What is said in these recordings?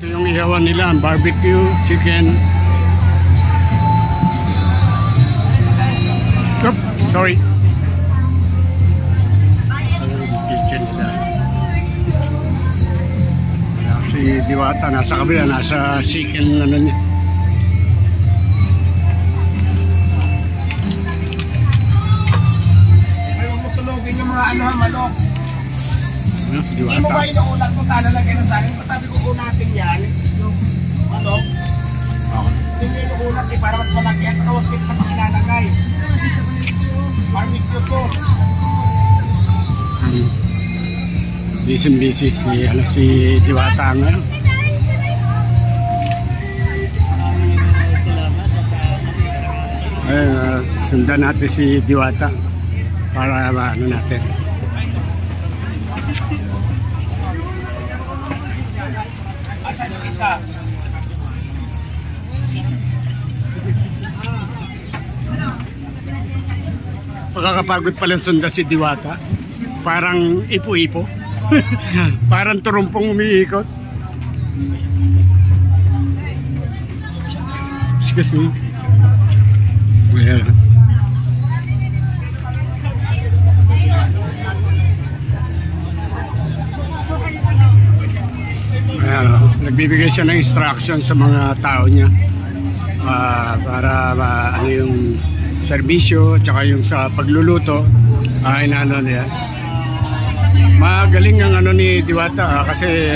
Ito yung ihawan nila, barbecue, chicken. Oops, sorry. Kitchen nila. Si Diwata nasa kabila, nasa chicken ano niya. Ayaw mo sulogin yung mga ano, manok. Diwata. Hindi mo ba inuulat mo talalagay ng saling? Sabi ko unatin yan. Yung manok. Hindi inuulat eh, para mas malaki at kawagpit sa pakilalagay. Barbecue sauce. Busy si Diwata ngayon. Sundan natin si Diwata para ano natin. Asan yung isa? Pagkakapagod palang sundan si Diwata. Parang ipo-ipo. Parang turumpong umiikot. Excuse me. Ayan. Ayan, nagbibigay siya ng instruction sa mga tao niya para ano yung serbisyo tsaka yung sa pagluluto inaano niya. Magaling ang ano ni Diwata kasi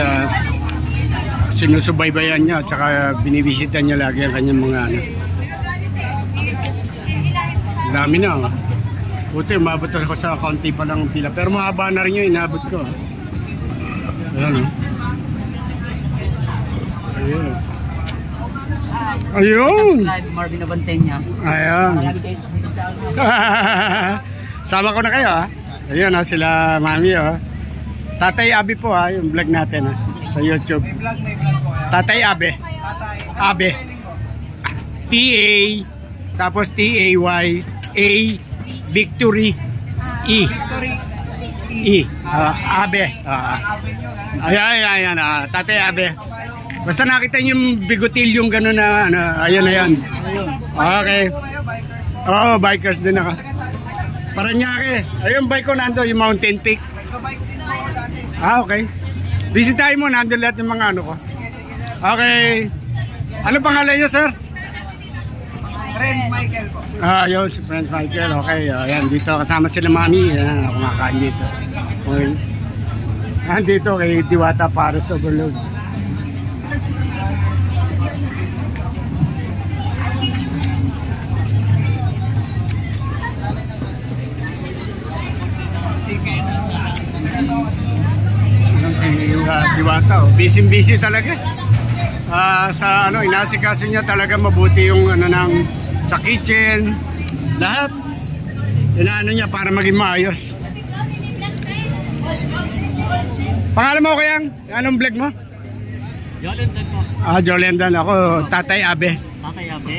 sinusubaybayan niya tsaka binibisita niya lagi ang kanyang mga ano. Dami na. Buti umabot ako sa kaunti pa lang pila pero mahaba na rin yung inabot ko. Ayan. Ayun. Ayun. Subscribe Marvin Abansenya. Ayun. Sama ko na kayo ha. Ayun ha, sila Mami ha. Tatay Abi po ha, yung vlog natin ha, sa YouTube. Tatay Abi. Abi. T-A tapos T-A-Y A Victory E. E. Abi. Ayan. Tatay Abi. Basta nakita niyo yung bigotilyong gano'n na ano, ayan. Okay. Oo, bikers din ako. Paranaque. Ayun bike ko nando, yung Mountain Peak. Okay. Bisitahin mo, nando lahat yung mga ano ko. Okay. Ano pangalan niyo, sir? Friend Michael po. Yun, si Friend Michael. Okay, ayan, dito kasama sila Mami. Ayan, kumakain dito. Okay. Dito kay Diwata Paris Overload. Diwata, busy talaga. Sa ano, inasikaso niya talaga mabuti yung ano ng sa kitchen, lahat. Inaano niya para maging maayos. Pangalan mo kayang? Anong vlog mo? Jolendan po. Jolendan ako, Tatay Abe. Tatay Abe.